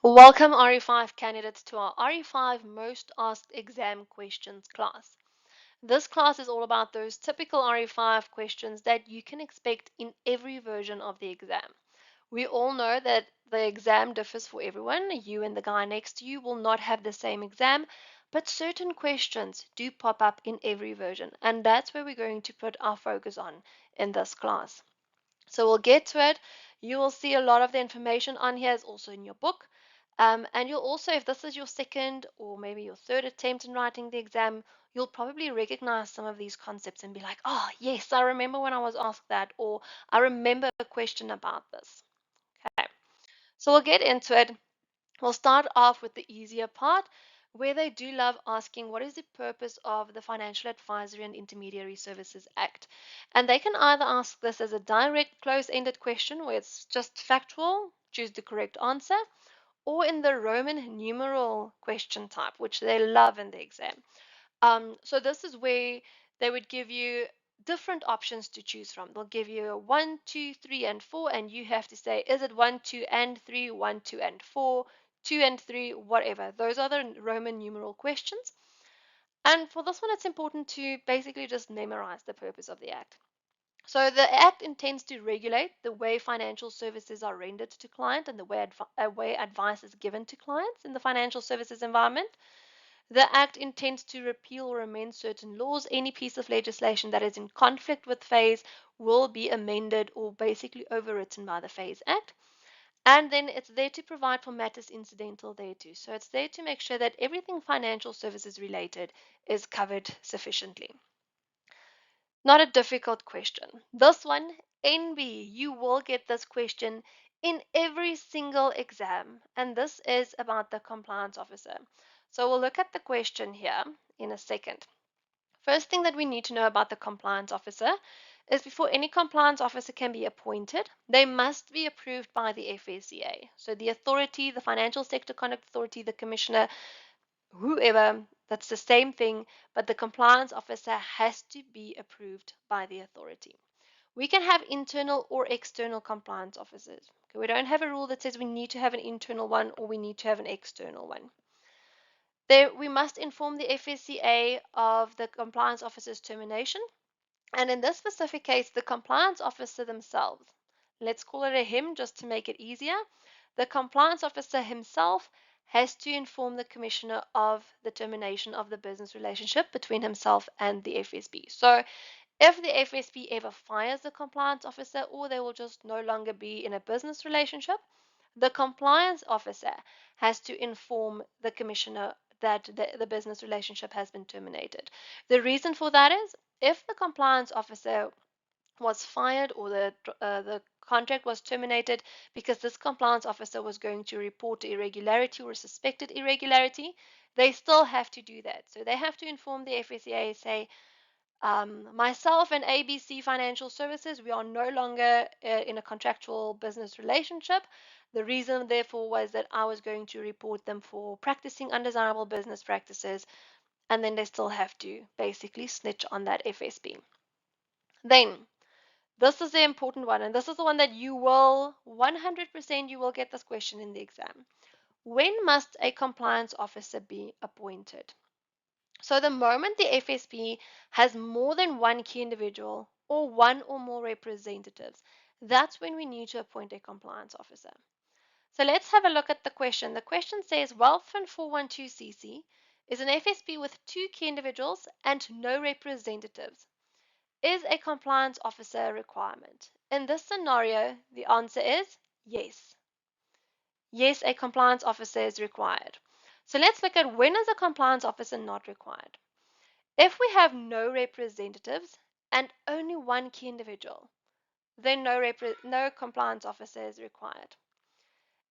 Welcome RE5 candidates to our RE5 Most Asked Exam Questions class. This class is all about those typical RE5 questions that you can expect in every version of the exam. We all know that the exam differs for everyone. You and the guy next to you will not have the same exam, but certain questions do pop up in every version, and that's where we're going to put our focus on in this class. So we'll get to it. You will see a lot of the information on here is also in your book. And you'll also, if this is your second or maybe your third attempt in writing the exam, you'll probably recognize some of these concepts and be like, oh, yes, I remember when I was asked that, or I remember a question about this. Okay, so we'll get into it. We'll start off with the easier part, where they do love asking what is the purpose of the Financial Advisory and Intermediary Services Act. And they can either ask this as a direct close-ended question where it's just factual, choose the correct answer, or in the Roman numeral question type, which they love in the exam. So this is where they would give you different options to choose from. They'll give you a 1, 2, 3, and 4, and you have to say, is it 1, 2, and 3, 1, 2, and 4, 2 and 3, whatever. Those are the Roman numeral questions. And for this one, it's important to basically just memorize the purpose of the Act. So the Act intends to regulate the way financial services are rendered to clients and the way advice is given to clients in the financial services environment. The Act intends to repeal or amend certain laws. Any piece of legislation that is in conflict with FASE will be amended or basically overwritten by the FASE Act. And then it's there to provide for matters incidental thereto. So it's there to make sure that everything financial services related is covered sufficiently. Not a difficult question. This one, NB, you will get this question in every single exam, and this is about the compliance officer. So we'll look at the question here in a second. First thing that we need to know about the compliance officer is before any compliance officer can be appointed, they must be approved by the FSCA. So the authority, the Financial Sector Conduct Authority, the commissioner, whoever, that's the same thing, but the compliance officer has to be approved by the authority. We can have internal or external compliance officers. Okay, we don't have a rule that says we need to have an internal one or we need to have an external one. We must inform the FSCA of the compliance officer's termination. And in this specific case, the compliance officer themselves, let's call it a him just to make it easier, the compliance officer himself has to inform the commissioner of the termination of the business relationship between himself and the FSB. So if the FSB ever fires the compliance officer or they will just no longer be in a business relationship, the compliance officer has to inform the commissioner that the business relationship has been terminated. The reason for that is if the compliance officer was fired or the contract was terminated because this compliance officer was going to report irregularity or suspected irregularity, they still have to do that. So they have to inform the FSCA, say, myself and ABC Financial Services, we are no longer in a contractual business relationship. The reason, therefore, was that I was going to report them for practicing undesirable business practices, and then they still have to basically snitch on that FSB. Then, this is the important one, and this is the one that you will 100% you will get this question in the exam. When must a compliance officer be appointed? So the moment the FSB has more than one key individual or one or more representatives, that's when we need to appoint a compliance officer. So let's have a look at the question. The question says Wealthfund 412cc is an FSB with two key individuals and no representatives. Is a compliance officer a requirement? In this scenario, the answer is yes. Yes, a compliance officer is required. So let's look at when is a compliance officer not required. If we have no representatives and only one key individual, then no compliance officer is required.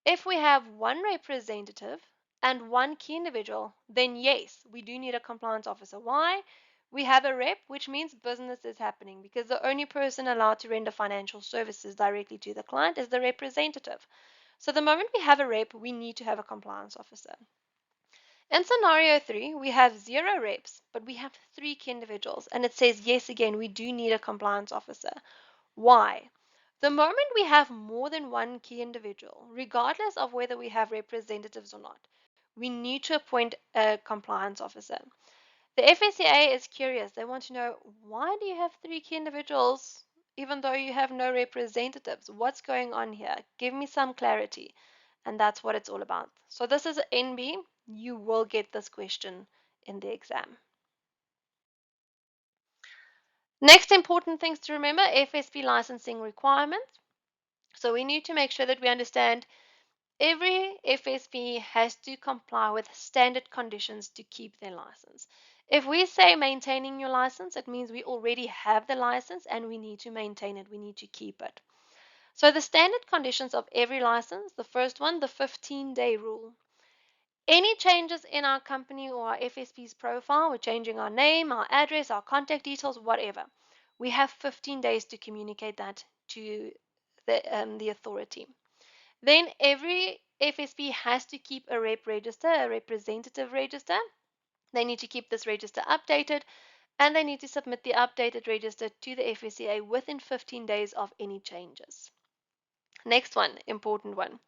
If we have one representative and one key individual, then yes, we do need a compliance officer. Why? We have a rep, which means business is happening because the only person allowed to render financial services directly to the client is the representative. So the moment we have a rep, we need to have a compliance officer. In scenario 3, we have 0 reps, but we have 3 key individuals. And it says, yes, again, we do need a compliance officer. Why? The moment we have more than one key individual, regardless of whether we have representatives or not, we need to appoint a compliance officer. The FSCA is curious. They want to know, why do you have three key individuals even though you have no representatives? What's going on here? Give me some clarity. And that's what it's all about. So this is an NB. You will get this question in the exam. Next important things to remember, FSB licensing requirements. So we need to make sure that we understand every FSB has to comply with standard conditions to keep their license. If we say maintaining your license, it means we already have the license and we need to maintain it, we need to keep it. So the standard conditions of every license, the first one, the 15-day rule. Any changes in our company or our FSB's profile, we're changing our name, our address, our contact details, whatever. We have 15 days to communicate that to the authority. Then every FSB has to keep a rep register, a representative register. They need to keep this register updated and they need to submit the updated register to the FSCA within 15 days of any changes. Next one, important one.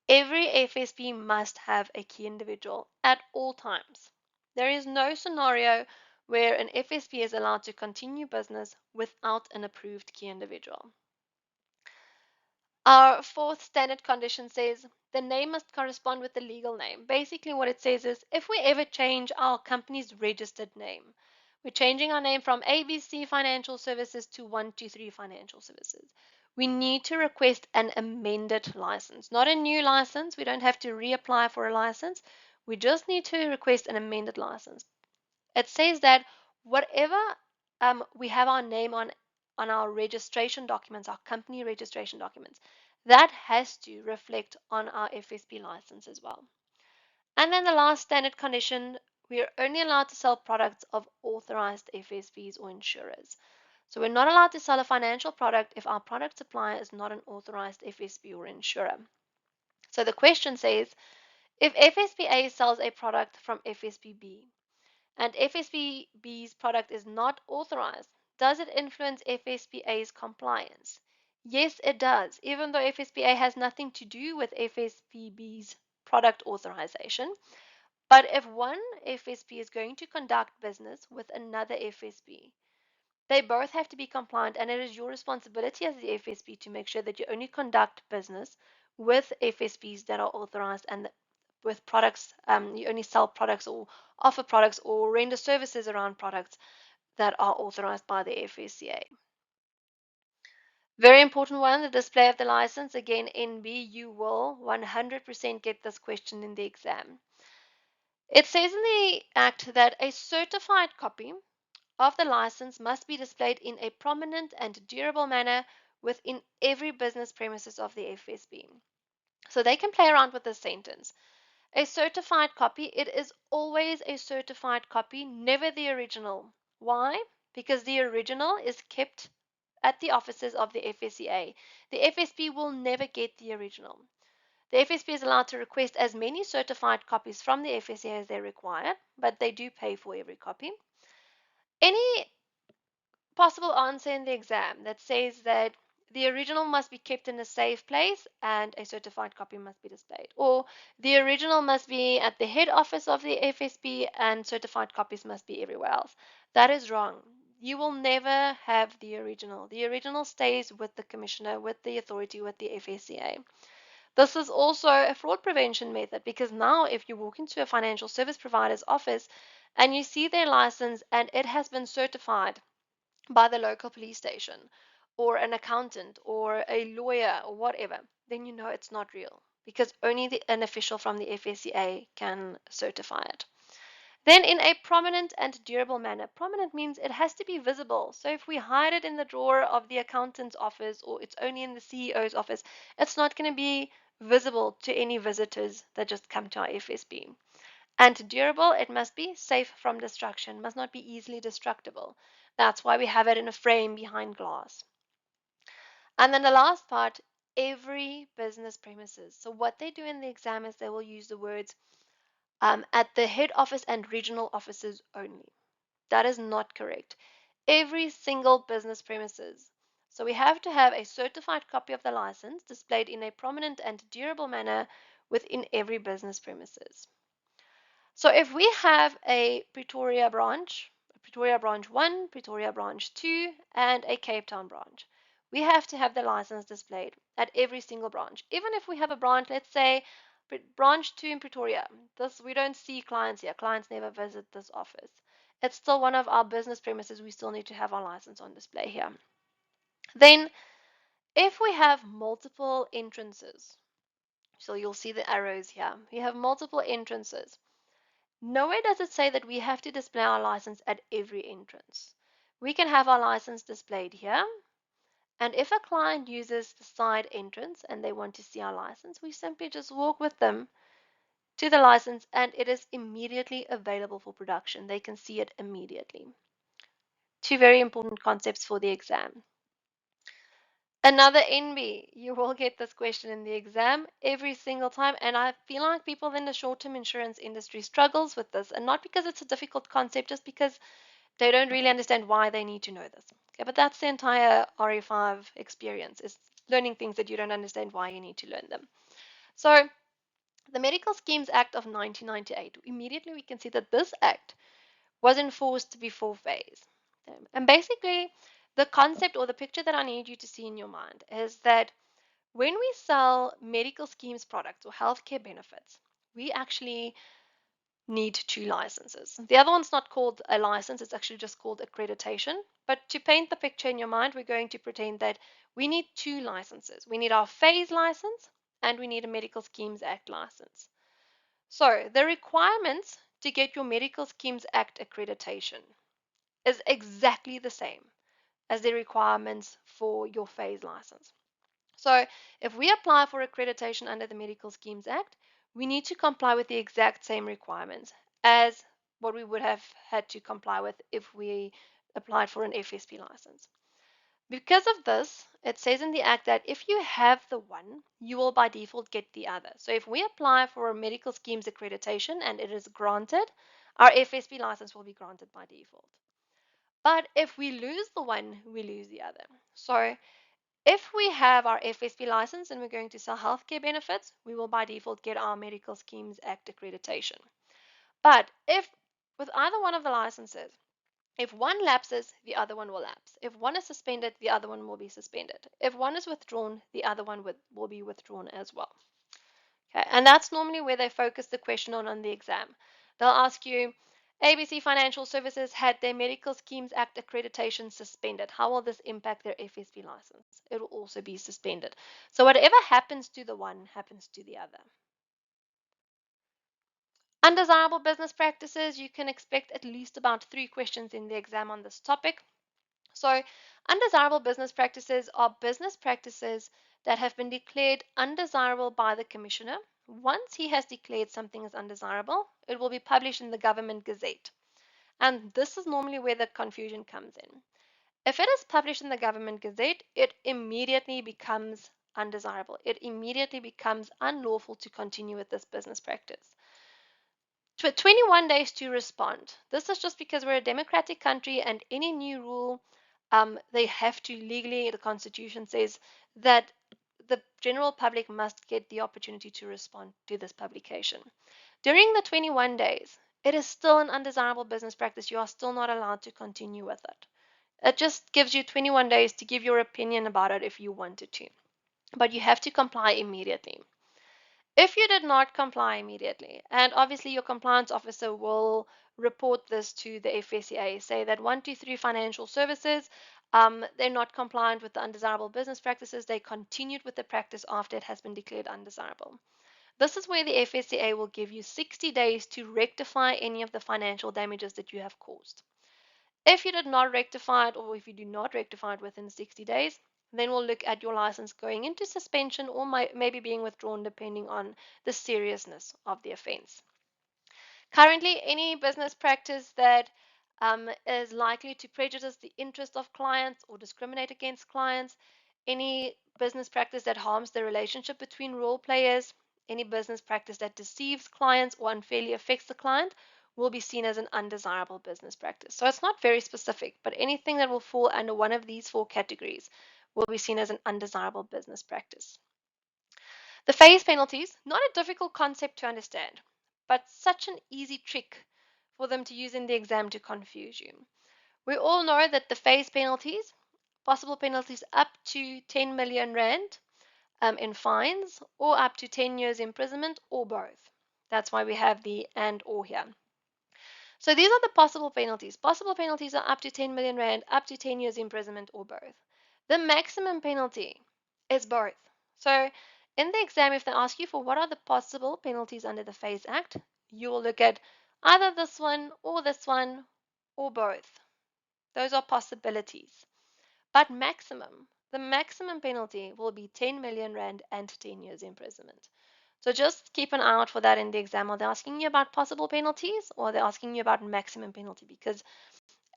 Every FSB must have a key individual at all times. There is no scenario where an FSB is allowed to continue business without an approved key individual. Our fourth standard condition says the name must correspond with the legal name. Basically, what it says is if we ever change our company's registered name, we're changing our name from ABC Financial Services to 123 Financial Services. We need to request an amended license, not a new license. We don't have to reapply for a license. We just need to request an amended license. It says that whatever we have our name on our registration documents, our company registration documents, that has to reflect on our FSB license as well. And then the last standard condition, we are only allowed to sell products of authorized FSBs or insurers. So we're not allowed to sell a financial product if our product supplier is not an authorized FSB or insurer. So the question says, if FSBA sells a product from FSBB, and FSB's product is not authorized, does it influence FSBA's compliance? Yes, it does, even though FSBA has nothing to do with FSBB's product authorization. But if one FSB is going to conduct business with another FSB, they both have to be compliant, and it is your responsibility as the FSB to make sure that you only conduct business with FSBs that are authorized and with products, you only sell products or offer products or render services around products that are authorized by the FSCA. Very important one, the display of the license. Again, NB, you will 100% get this question in the exam. It says in the Act that a certified copy of the license must be displayed in a prominent and durable manner within every business premises of the FSB. So they can play around with this sentence. A certified copy, it is always a certified copy, never the original. Why? Because the original is kept at the offices of the FSCA. The FSB will never get the original. The FSB is allowed to request as many certified copies from the FSCA as they require, but they do pay for every copy. Any possible answer in the exam that says that the original must be kept in a safe place and a certified copy must be displayed, or the original must be at the head office of the FSB and certified copies must be everywhere else. That is wrong. You will never have the original. The original stays with the commissioner, with the authority, with the FSCA. This is also a fraud prevention method because now if you walk into a financial service provider's office and you see their license and it has been certified by the local police station or an accountant or a lawyer or whatever, then you know it's not real because only an official from the FSCA can certify it. Then in a prominent and durable manner. Prominent means it has to be visible. So if we hide it in the drawer of the accountant's office or it's only in the CEO's office, it's not going to be visible to any visitors that just come to our FSB. And durable, it must be safe from destruction, must not be easily destructible. That's why we have it in a frame behind glass. And then the last part, every business premises. So what they do in the exam is they will use the words at the head office and regional offices only. That is not correct. Every single business premises So we have to have a certified copy of the license displayed in a prominent and durable manner within every business premises. So if we have a Pretoria branch 1, Pretoria branch 2, and a Cape Town branch, we have to have the license displayed at every single branch. Even if we have a branch, let's say branch 2 in Pretoria, we don't see clients here. Clients never visit this office. It's still one of our business premises. We still need to have our license on display here. Then, if we have multiple entrances, so you'll see the arrows here. We have multiple entrances. Nowhere does it say that we have to display our license at every entrance. We can have our license displayed here, and if a client uses the side entrance and they want to see our license, we simply just walk with them to the license and it is immediately available for production. They can see it immediately. Two very important concepts for the exam. Another NB. You will get this question in the exam every single time, and I feel like people in the short-term insurance industry struggles with this, and not because it's a difficult concept, just because they don't really understand why they need to know this. Okay, but that's the entire RE5 experience, is learning things that you don't understand why you need to learn them. So the Medical Schemes Act of 1998, immediately we can see that this act was enforced before phase. And basically, the concept or the picture that I need you to see in your mind is that when we sell medical schemes products or healthcare benefits, we actually need two licenses. The other one's not called a license, it's actually just called accreditation. But to paint the picture in your mind, we're going to pretend that we need two licenses. We need our phase license and we need a Medical Schemes Act license. So the requirements to get your Medical Schemes Act accreditation is exactly the same as the requirements for your phase license. So if we apply for accreditation under the Medical Schemes Act, we need to comply with the exact same requirements as what we would have had to comply with if we applied for an FSB license. Because of this, it says in the Act that if you have the one, you will by default get the other. So if we apply for a medical schemes accreditation and it is granted, our FSB license will be granted by default. But if we lose the one, we lose the other. So if we have our FSB license and we're going to sell healthcare benefits, we will by default get our Medical Schemes Act accreditation. But if with either one of the licenses, if one lapses, the other one will lapse. If one is suspended, the other one will be suspended. If one is withdrawn, the other one will be withdrawn as well. Okay, and that's normally where they focus the question on the exam. They'll ask you, ABC Financial Services had their Medical Schemes Act accreditation suspended. How will this impact their FSB license? It will also be suspended. So whatever happens to the one happens to the other. Undesirable business practices, you can expect at least about 3 questions in the exam on this topic. So, undesirable business practices are business practices that have been declared undesirable by the commissioner. Once he has declared something as undesirable, it will be published in the government gazette. And this is normally where the confusion comes in. If it is published in the government gazette, it immediately becomes undesirable. It immediately becomes unlawful to continue with this business practice. 21 days to respond. This is just because we're a democratic country and any new rule, they have to legally, the Constitution says that the general public must get the opportunity to respond to this publication. During the 21 days, it is still an undesirable business practice. You are still not allowed to continue with it. It just gives you 21 days to give your opinion about it if you wanted to, but you have to comply immediately. If you did not comply immediately, and obviously your compliance officer will report this to the FSCA, say that 123 Financial Services, they're not compliant with the undesirable business practices, they continued with the practice after it has been declared undesirable. This is where the FSCA will give you 60 days to rectify any of the financial damages that you have caused. If you did not rectify it, or if you do not rectify it within 60 days, then we'll look at your license going into suspension or maybe being withdrawn depending on the seriousness of the offense. Currently, any business practice that is likely to prejudice the interest of clients or discriminate against clients, any business practice that harms the relationship between role players, any business practice that deceives clients or unfairly affects the client will be seen as an undesirable business practice. So it's not very specific, but anything that will fall under one of these 4 categories will be seen as an undesirable business practice. The phase penalties, not a difficult concept to understand, but such an easy trick for them to use in the exam to confuse you. We all know that the phase penalties, possible penalties up to 10 million rand in fines, or up to 10 years imprisonment, or both. That's why we have the and or here. So these are the possible penalties. Possible penalties are up to 10 million rand, up to 10 years imprisonment, or both. The maximum penalty is both. So in the exam, if they ask you for what are the possible penalties under the FASE Act, you will look at either this one, or both. Those are possibilities. But the maximum penalty will be 10 million rand and 10 years imprisonment. So just keep an eye out for that in the exam. Are they asking you about possible penalties, or are they asking you about maximum penalty? Because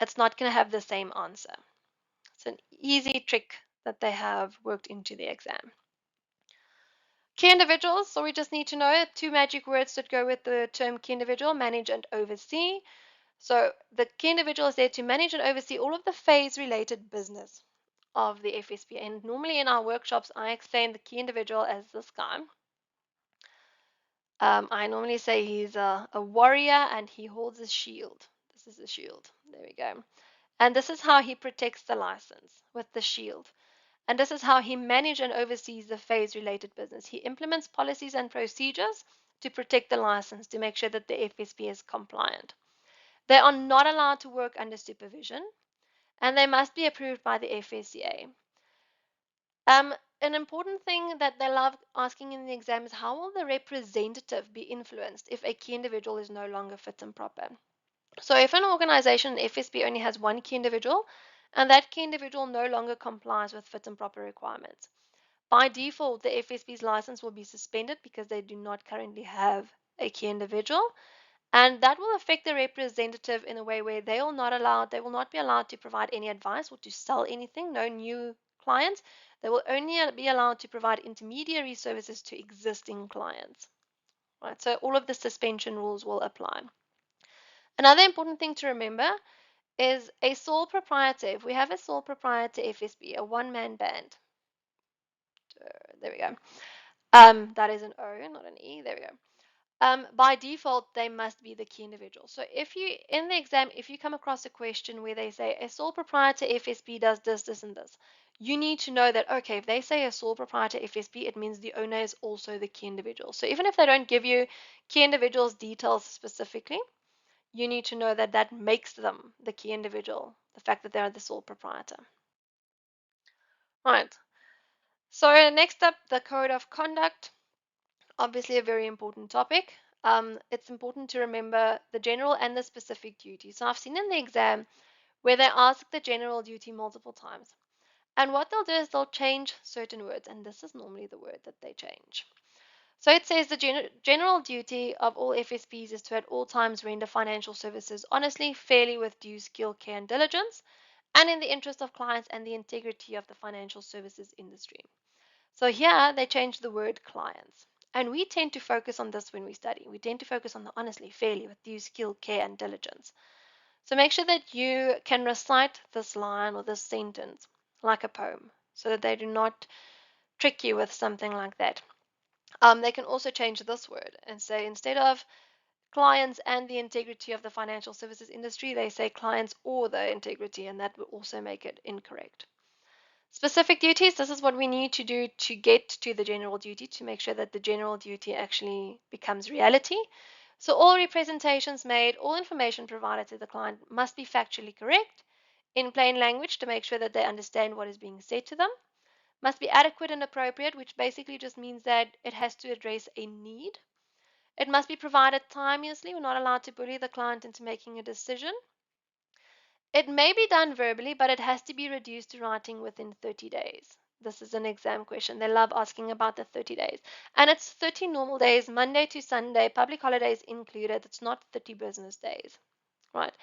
it's not going to have the same answer. It's an easy trick that they have worked into the exam. Key individuals, so we just need to know two magic words that go with the term key individual: manage and oversee. So the key individual is there to manage and oversee all of the phase related business of the FSB. And normally in our workshops, I explain the key individual as this guy. I normally say he's a warrior and he holds a shield. This is a shield. There we go. And this is how he protects the license, with the shield. And this is how he manages and oversees the phase related business. He implements policies and procedures to protect the license, to make sure that the FSB is compliant. They are not allowed to work under supervision, and they must be approved by the FSCA. An important thing that they love asking in the exam is, how will the representative be influenced if a key individual is no longer fit and proper? So if an organization, FSB, only has one key individual, and that key individual no longer complies with fit and proper requirements, by default, the FSB's license will be suspended because they do not currently have a key individual. And that will affect the representative in a way where they will not be allowed to provide any advice or to sell anything, no new clients. They will only be allowed to provide intermediary services to existing clients. Right, so all of the suspension rules will apply. Another important thing to remember is a sole proprietor. If we have a sole proprietor FSB, a one-man band, there we go. That is an O, not an E. There we go. By default, they must be the key individual. So if you, in the exam, if you come across a question where they say a sole proprietor FSB does this, this, and this, you need to know that, okay, if they say a sole proprietor FSB, it means the owner is also the key individual. So even if they don't give you key individuals details specifically, you need to know that that makes them the key individual, the fact that they are the sole proprietor. All right. So next up, the code of conduct. Obviously a very important topic. It's important to remember the general and the specific duty. So I've seen in the exam where they ask the general duty multiple times. And what they'll do is they'll change certain words, and this is normally the word that they change. So it says the general duty of all FSPs is to at all times render financial services honestly, fairly, with due skill, care, and diligence, and in the interest of clients and the integrity of the financial services industry. So here they changed the word clients. And we tend to focus on this when we study. We tend to focus on the honestly, fairly, with due skill, care, and diligence. So make sure that you can recite this line or this sentence like a poem, so that they do not trick you with something like that. They can also change this word and say, instead of clients and the integrity of the financial services industry, they say clients or the integrity, and that will also make it incorrect. Specific duties, this is what we need to do to get to the general duty, to make sure that the general duty actually becomes reality. So all representations made, all information provided to the client must be factually correct, in plain language, to make sure that they understand what is being said to them, must be adequate and appropriate, which basically just means that it has to address a need. It must be provided timeously. We're not allowed to bully the client into making a decision. It may be done verbally, but it has to be reduced to writing within 30 days. This is an exam question. They love asking about the 30 days. And it's 30 normal days, Monday to Sunday, public holidays included. It's not 30 business days, right?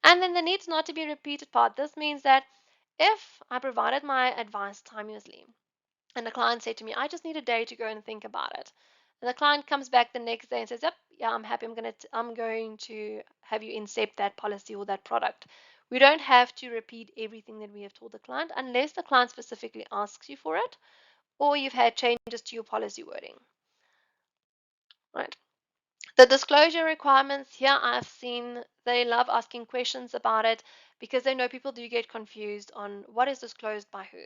And then the needs not to be repeated part. This means that if I provided my advice timeously, and the client said to me, I just need a day to go and think about it, and the client comes back the next day and says, yep, yeah, I'm happy. I'm going to have you incept that policy or that product. We don't have to repeat everything that we have told the client unless the client specifically asks you for it or you've had changes to your policy wording. Right. The disclosure requirements here, I've seen they love asking questions about it because they know people do get confused on what is disclosed by who.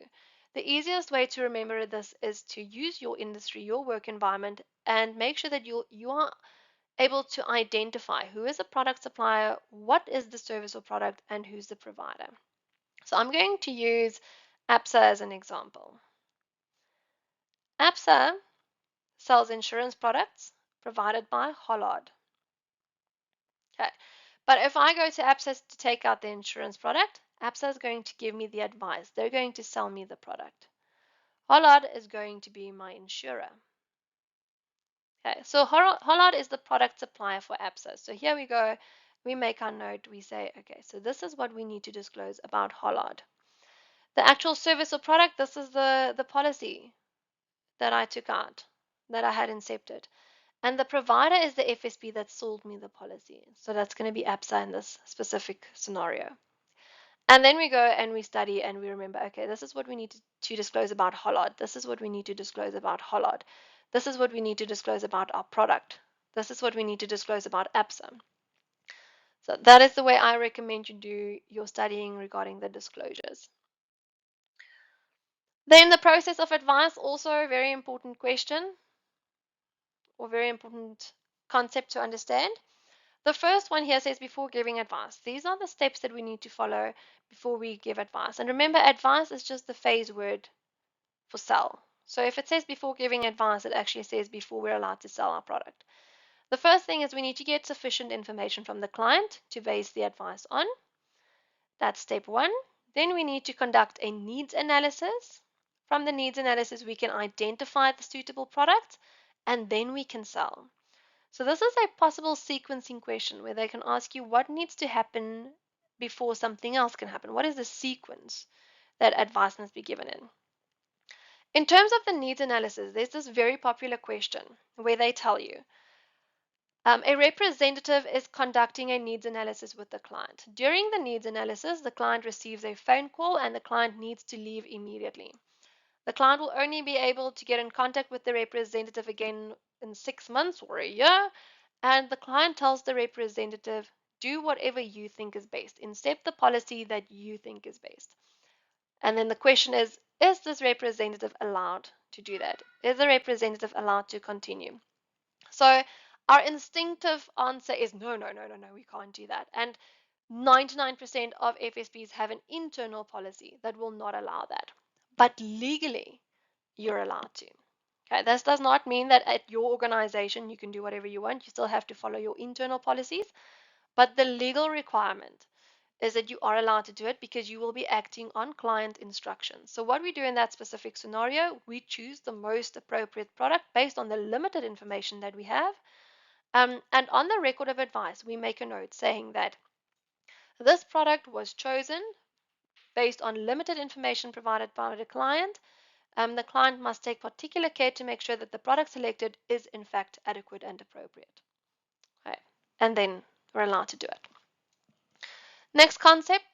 The easiest way to remember this is to use your industry, your work environment, and make sure that you are able to identify who is a product supplier, what is the service or product, and who's the provider. So I'm going to use APSA as an example. APSA sells insurance products provided by Hollard. Okay. But if I go to APSA to take out the insurance product, APSA is going to give me the advice. They're going to sell me the product. Hollard is going to be my insurer. Okay, so Hollard is the product supplier for APSA. So here we go. We make our note. We say, okay, so this is what we need to disclose about Hollard. The actual service or product, this is the policy that I took out, that I had incepted. And the provider is the FSB that sold me the policy. So that's going to be APSA in this specific scenario. And then we go and we study and we remember, okay, this is what we need to disclose about Hollard. This is what we need to disclose about Hollard. This is what we need to disclose about our product. This is what we need to disclose about APSA. So that is the way I recommend you do your studying regarding the disclosures. Then the process of advice, also a very important question or very important concept to understand. The first one here says before giving advice. These are the steps that we need to follow before we give advice. And remember, advice is just the phase word for sell. So if it says before giving advice, it actually says before we're allowed to sell our product. The first thing is we need to get sufficient information from the client to base the advice on. That's step one. Then we need to conduct a needs analysis. From the needs analysis, we can identify the suitable product and then we can sell. So this is a possible sequencing question where they can ask you what needs to happen before something else can happen. What is the sequence that advice must be given in? In terms of the needs analysis, there's this very popular question where they tell you a representative is conducting a needs analysis with the client. During the needs analysis, the client receives a phone call and the client needs to leave immediately. The client will only be able to get in contact with the representative again in 6 months or a year, and the client tells the representative, do whatever you think is best. Instead the policy that you think is best. And then the question is this representative allowed to do that? Is the representative allowed to continue? So our instinctive answer is no, no, no, no, no, we can't do that. And 99% of FSBs have an internal policy that will not allow that. But legally, you're allowed to. Okay, this does not mean that at your organization you can do whatever you want. You still have to follow your internal policies. But the legal requirement is that you are allowed to do it because you will be acting on client instructions. So what we do in that specific scenario, we choose the most appropriate product based on the limited information that we have. And on the record of advice, we make a note saying that this product was chosen based on limited information provided by the client. The client must take particular care to make sure that the product selected is in fact adequate and appropriate. Okay. And then we're allowed to do it. Next concept,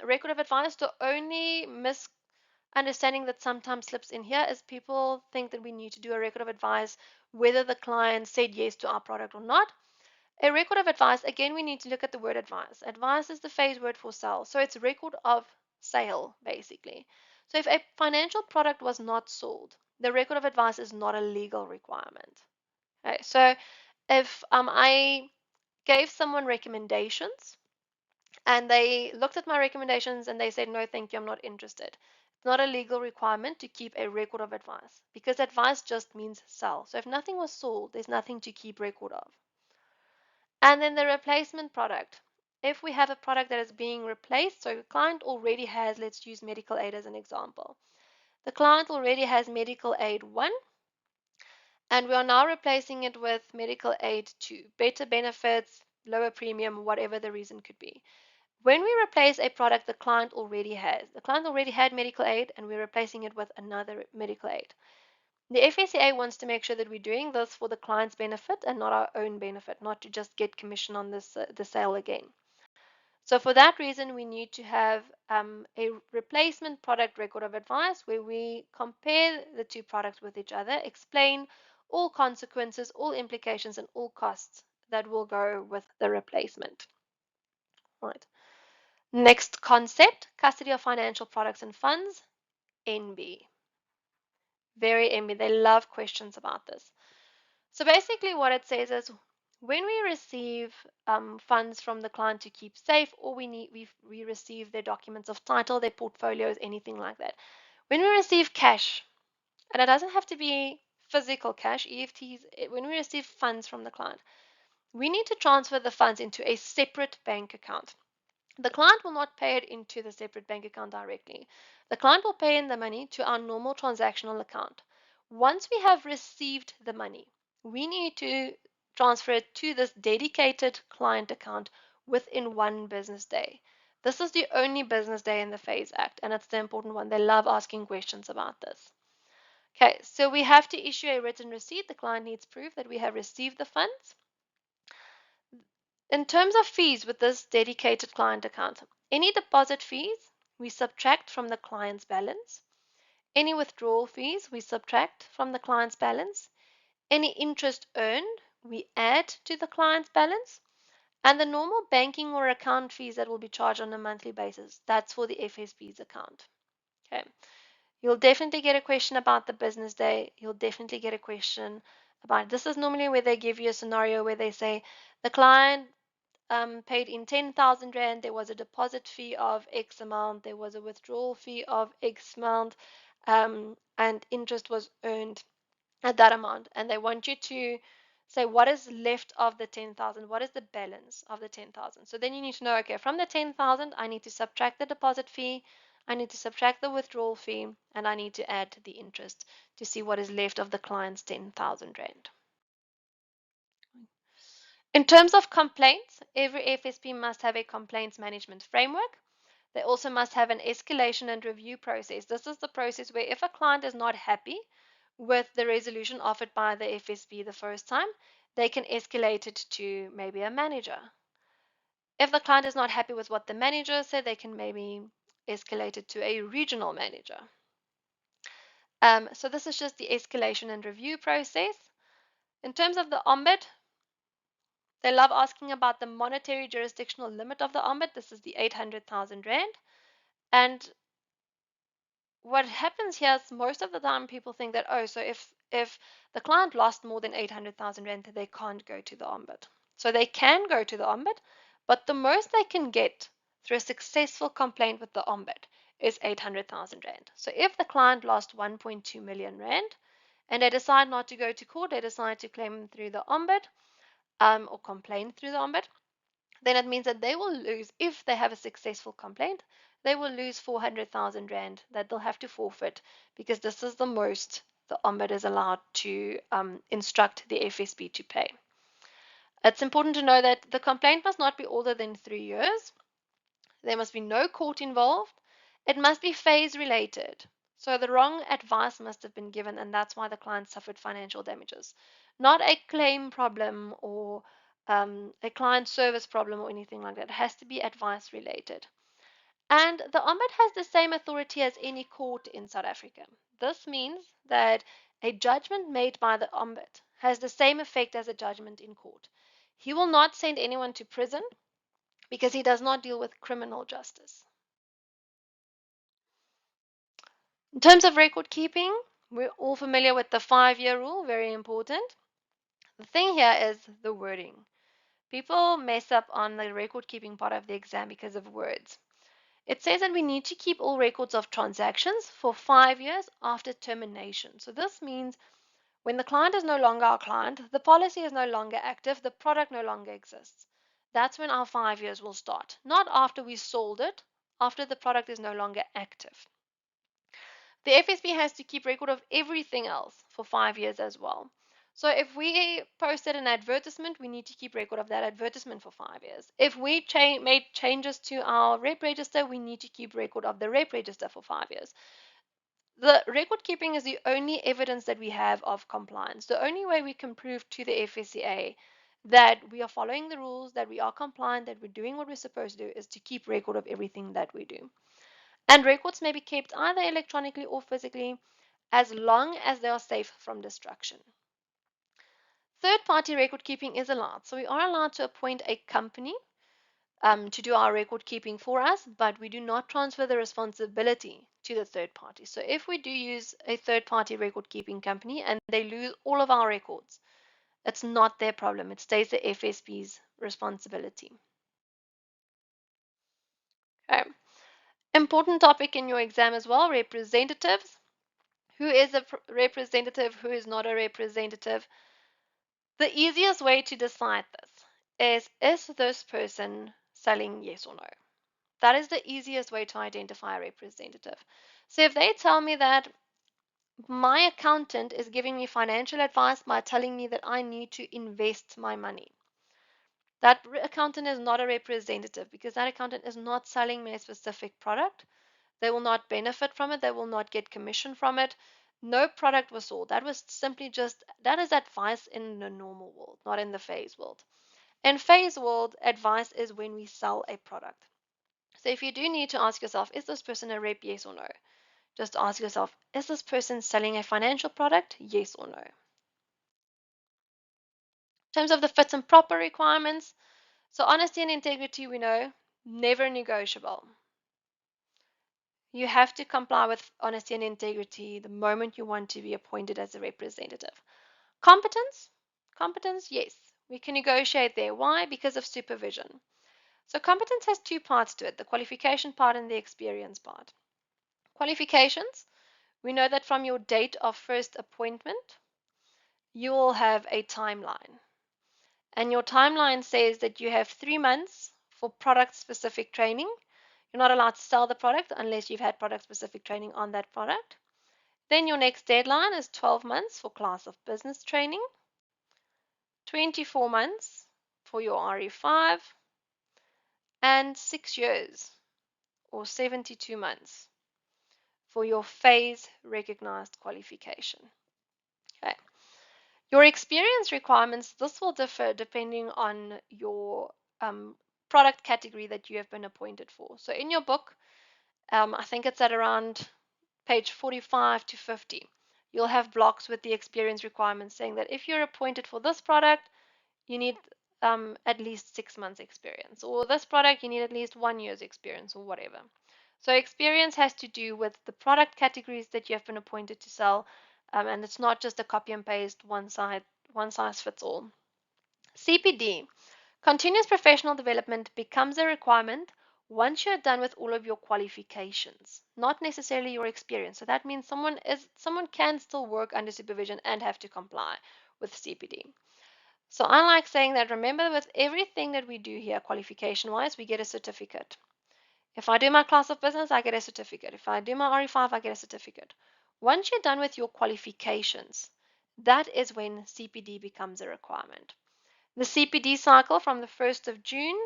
record of advice. The only misunderstanding that sometimes slips in here is people think that we need to do a record of advice whether the client said yes to our product or not. A record of advice, again, we need to look at the word advice. Advice is the phase word for sell. So it's record of sale, basically. So if a financial product was not sold, the record of advice is not a legal requirement. Okay, so if I gave someone recommendations and they looked at my recommendations and they said, no, thank you, I'm not interested. It's not a legal requirement to keep a record of advice because advice just means sell. So if nothing was sold, there's nothing to keep record of. And then the replacement product. If we have a product that is being replaced, so the client already has, let's use medical aid as an example. The client already has medical aid 1, and we are now replacing it with medical aid 2. Better benefits, lower premium, whatever the reason could be. When we replace a product the client already had medical aid, and we're replacing it with another medical aid. The FSCA wants to make sure that we're doing this for the client's benefit and not our own benefit, not to just get commission on this the sale again. So for that reason, we need to have a replacement product record of advice where we compare the two products with each other, explain all consequences, all implications, and all costs that will go with the replacement. Right. Next concept, custody of financial products and funds, NB. Very NB. They love questions about this. So basically what it says is when we receive funds from the client to keep safe, or we receive their documents of title, their portfolios, anything like that. When we receive cash, and it doesn't have to be physical cash, EFTs, when we receive funds from the client, we need to transfer the funds into a separate bank account. The client will not pay it into the separate bank account directly. The client will pay in the money to our normal transactional account. Once we have received the money, we need to transfer it to this dedicated client account within 1 business day. This is the only business day in the Phase Act, and it's the important one. They love asking questions about this. Okay, so we have to issue a written receipt. The client needs proof that we have received the funds. In terms of fees with this dedicated client account, any deposit fees we subtract from the client's balance. Any withdrawal fees we subtract from the client's balance. Any interest earned we add to the client's balance. And the normal banking or account fees that will be charged on a monthly basis, that's for the FSB's account. Okay. You'll definitely get a question about the business day. You'll definitely get a question about this is normally where they give you a scenario where they say the client paid in 10,000 Rand, there was a deposit fee of X amount, there was a withdrawal fee of X amount, and interest was earned at that amount. And they want you to say what is left of the 10,000, what is the balance of the 10,000. So then you need to know, okay, from the 10,000, I need to subtract the deposit fee, I need to subtract the withdrawal fee, and I need to add the interest to see what is left of the client's 10,000 Rand. In terms of complaints, every FSP must have a complaints management framework. They also must have an escalation and review process. This is the process where if a client is not happy with the resolution offered by the FSP the first time, they can escalate it to maybe a manager. If the client is not happy with what the manager said, they can maybe escalate it to a regional manager. So this is just the escalation and review process. In terms of the ombud, they love asking about the monetary jurisdictional limit of the ombud. This is the 800,000 Rand. And what happens here is most of the time people think that, oh, so if the client lost more than 800,000 Rand, they can't go to the ombud. So they can go to the ombud, but the most they can get through a successful complaint with the ombud is 800,000 Rand. So if the client lost 1.2 million Rand and they decide not to go to court, they decide to claim through the ombud or complain through the ombud, then it means that they will lose, if they have a successful complaint, they will lose 400,000 Rand that they'll have to forfeit because this is the most the ombud is allowed to instruct the FSB to pay. It's important to know that the complaint must not be older than 3 years. There must be no court involved. It must be phase related. So the wrong advice must have been given, and that's why the client suffered financial damages. Not a claim problem or a client service problem or anything like that. It has to be advice related. And the Ombud has the same authority as any court in South Africa. This means that a judgment made by the Ombud has the same effect as a judgment in court. He will not send anyone to prison because he does not deal with criminal justice. In terms of record keeping, we're all familiar with the 5-year rule, very important. The thing here is the wording. People mess up on the record keeping part of the exam because of words. It says that we need to keep all records of transactions for 5 years after termination. So this means when the client is no longer our client, the policy is no longer active, the product no longer exists. That's when our 5 years will start. Not after we sold it, after the product is no longer active. The FSB has to keep record of everything else for 5 years as well. So if we posted an advertisement, we need to keep record of that advertisement for 5 years. If we made changes to our rep register, we need to keep record of the rep register for 5 years. The record keeping is the only evidence that we have of compliance. The only way we can prove to the FSCA that we are following the rules, that we are compliant, that we're doing what we're supposed to do, is to keep record of everything that we do. And records may be kept either electronically or physically as long as they are safe from destruction. Third-party record keeping is allowed. So we are allowed to appoint a company to do our record keeping for us, but we do not transfer the responsibility to the third party. So if we do use a third-party record keeping company and they lose all of our records, it's not their problem. It stays the FSB's responsibility. Okay. Important topic in your exam as well, representatives. Who is a representative? Who is not a representative? The easiest way to decide this is this person selling yes or no? That is the easiest way to identify a representative. So if they tell me that my accountant is giving me financial advice by telling me that I need to invest my money, that accountant is not a representative because that accountant is not selling me a specific product. They will not benefit from it. They will not get commission from it. No product was sold. That was simply just, that is advice in the normal world, not in the phase world. In phase world, advice is when we sell a product. So if you do need to ask yourself, is this person a rep, yes or no? Just ask yourself, is this person selling a financial product, yes or no? In terms of the fit and proper requirements, so honesty and integrity, we know, never negotiable. You have to comply with honesty and integrity the moment you want to be appointed as a representative. Competence? Competence, yes. We can negotiate there. Why? Because of supervision. So competence has two parts to it, the qualification part and the experience part. Qualifications, we know that from your date of first appointment, you will have a timeline. And your timeline says that you have 3 months for product specific training. You're not allowed to sell the product unless you've had product specific training on that product. Then your next deadline is 12 months for class of business training, 24 months for your RE5, and 6 years or 72 months for your phase recognized qualification. Okay. Your experience requirements, this will differ depending on your product category that you have been appointed for. So in your book, I think it's at around page 45 to 50. You'll have blocks with the experience requirements saying that if you're appointed for this product, you need at least 6 months experience, or this product, you need at least 1 year's experience, or whatever. So experience has to do with the product categories that you have been appointed to sell, and it's not just a copy and paste, one size fits all. CPD, continuous professional development, becomes a requirement once you're done with all of your qualifications, not necessarily your experience. So that means someone can still work under supervision and have to comply with CPD. So I like saying that, remember, with everything that we do here, qualification-wise, we get a certificate. If I do my class of business, I get a certificate. If I do my RE5, I get a certificate. Once you're done with your qualifications, that is when CPD becomes a requirement. The CPD cycle from the 1st of June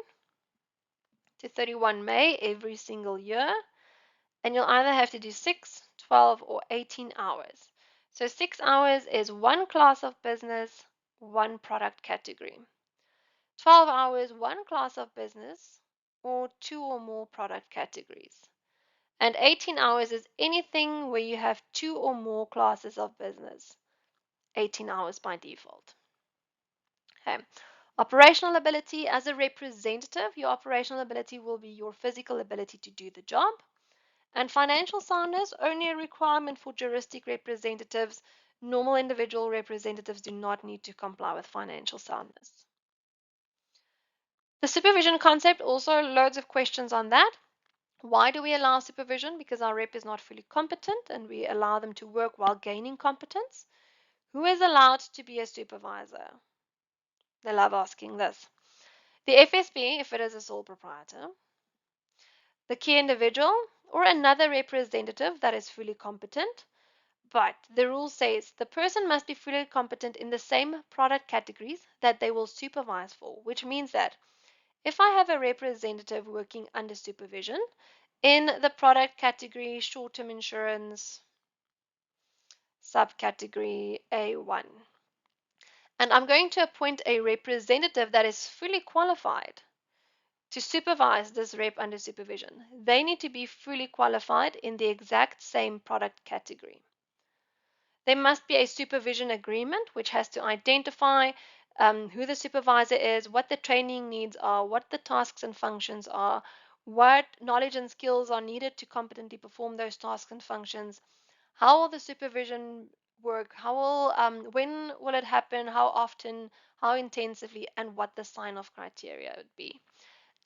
to 31 May every single year, and you'll either have to do 6, 12, or 18 hours. So 6 hours is one class of business, one product category. 12 hours, one class of business, or 2 or more product categories. And 18 hours is anything where you have 2 or more classes of business. 18 hours by default. Okay. Operational ability, as a representative, your operational ability will be your physical ability to do the job. And financial soundness, only a requirement for juristic representatives. Normal individual representatives do not need to comply with financial soundness. The supervision concept, also loads of questions on that. Why do we allow supervision? Because our rep is not fully competent and we allow them to work while gaining competence. Who is allowed to be a supervisor? They love asking this. The FSB, if it is a sole proprietor, the key individual, or another representative that is fully competent. But the rule says the person must be fully competent in the same product categories that they will supervise for, which means that if I have a representative working under supervision in the product category short-term insurance, subcategory A1, And I'm going to appoint a representative that is fully qualified to supervise this rep under supervision. They need to be fully qualified in the exact same product category. There must be a supervision agreement which has to identify who the supervisor is, what the training needs are, what the tasks and functions are, what knowledge and skills are needed to competently perform those tasks and functions, how will the supervision work, when will it happen, how often, how intensively, and what the sign-off criteria would be.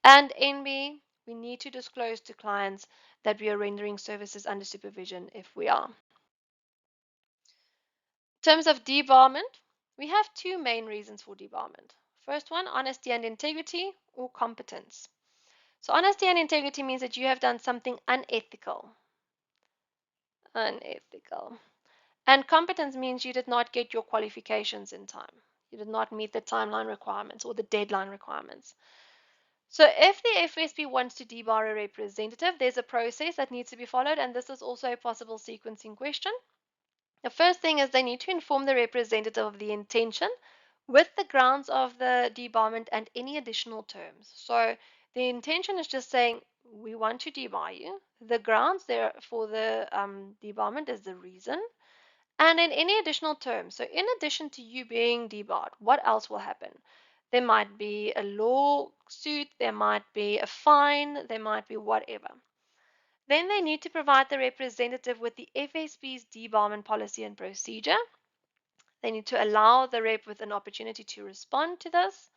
And NB, we need to disclose to clients that we are rendering services under supervision if we are. In terms of debarment, we have two main reasons for debarment. First one, honesty and integrity or competence. So honesty and integrity means that you have done something unethical. Unethical. And competence means you did not get your qualifications in time. You did not meet the timeline requirements or the deadline requirements. So if the FSB wants to debar a representative, there's a process that needs to be followed, and this is also a possible sequencing question. The first thing is they need to inform the representative of the intention with the grounds of the debarment and any additional terms. So the intention is just saying, we want to debar you. The grounds there for the debarment is the reason. And in any additional terms. So in addition to you being debarred, what else will happen? There might be a lawsuit, there might be a fine, there might be whatever. Then they need to provide the representative with the FSB's debarment policy and procedure. They need to allow the rep with an opportunity to respond to this.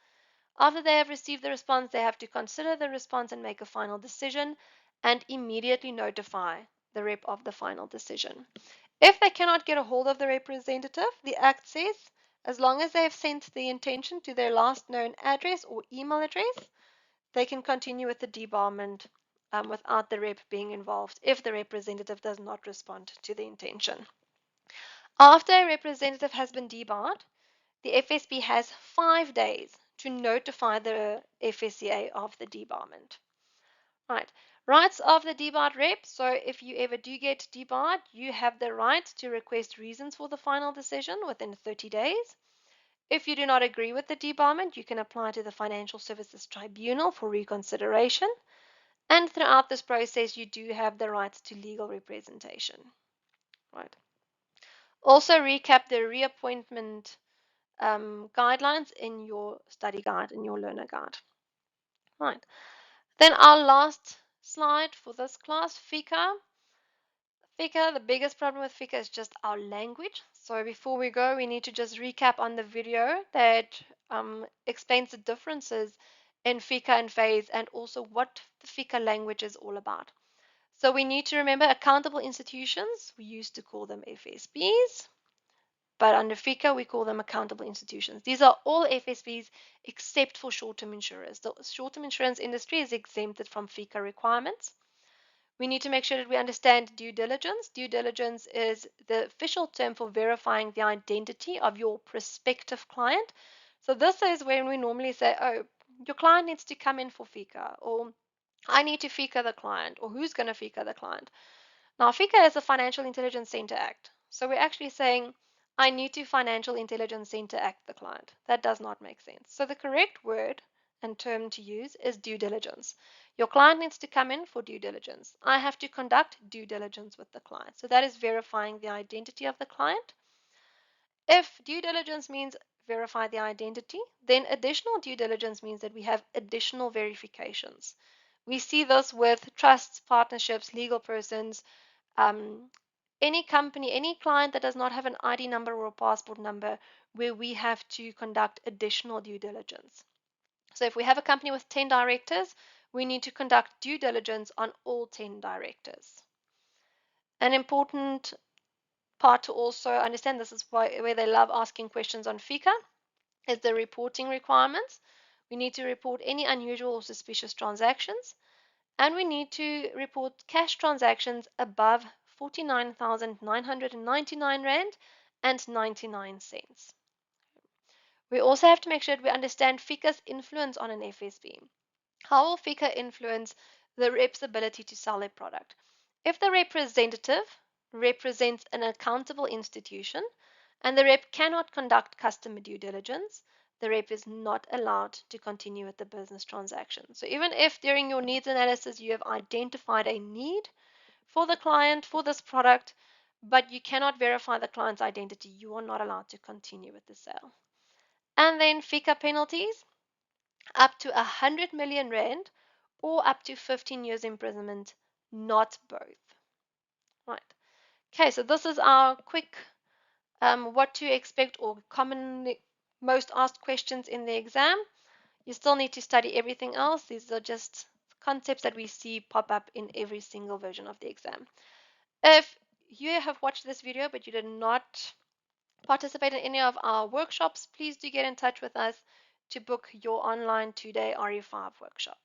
After they have received the response, they have to consider the response and make a final decision and immediately notify the rep of the final decision. If they cannot get a hold of the representative, the Act says as long as they have sent the intention to their last known address or email address, they can continue with the debarment without the rep being involved if the representative does not respond to the intention. After a representative has been debarred, the FSB has 5 days to notify the FSCA of the debarment. Right. Rights of the debarred rep. So if you ever do get debarred, you have the right to request reasons for the final decision within 30 days. If you do not agree with the debarment, you can apply to the Financial Services Tribunal for reconsideration. And throughout this process, you do have the right to legal representation. Right. Also recap the reappointment guidelines in your study guide, in your learner guide. Right. Then our last slide for this class, FICA. FICA, the biggest problem with FICA is just our language. So before we go, we need to just recap on the video that explains the differences in FICA and phase and also what the FICA language is all about. So we need to remember accountable institutions. We used to call them FSBs, but under FICA, we call them accountable institutions. These are all FSBs except for short-term insurers. The short-term insurance industry is exempted from FICA requirements. We need to make sure that we understand due diligence. Due diligence is the official term for verifying the identity of your prospective client. So this is when we normally say, oh, your client needs to come in for FICA, or I need to FICA the client, or who's going to FICA the client. Now, FICA is a Financial Intelligence Center Act. So we're actually saying, I need to Financial Intelligence Center Act the client. That does not make sense. So the correct word and term to use is due diligence. Your client needs to come in for due diligence. I have to conduct due diligence with the client. So that is verifying the identity of the client. If due diligence means verify the identity, then additional due diligence means that we have additional verifications. We see this with trusts, partnerships, legal persons, any company, any client that does not have an ID number or a passport number, where we have to conduct additional due diligence. So if we have a company with 10 directors, we need to conduct due diligence on all 10 directors. An important part to also understand, this is where they love asking questions on FICA, is the reporting requirements. We need to report any unusual or suspicious transactions, and we need to report cash transactions above 49,999 Rand and 99 cents. We also have to make sure that we understand FICA's influence on an FSB. How will FICA influence the rep's ability to sell a product? If the representative represents an accountable institution and the rep cannot conduct customer due diligence, the rep is not allowed to continue with the business transaction. So even if during your needs analysis you have identified a need for the client for this product, but you cannot verify the client's identity, you are not allowed to continue with the sale. And then FICA penalties, up to 100 million rand or up to 15 years imprisonment, not both. Right. Okay, so this is our quick what to expect or commonly most asked questions in the exam. You still need to study everything else. These are just concepts that we see pop up in every single version of the exam. If you have watched this video but you did not participate in any of our workshops, please do get in touch with us to book your online 2-day RE5 workshop.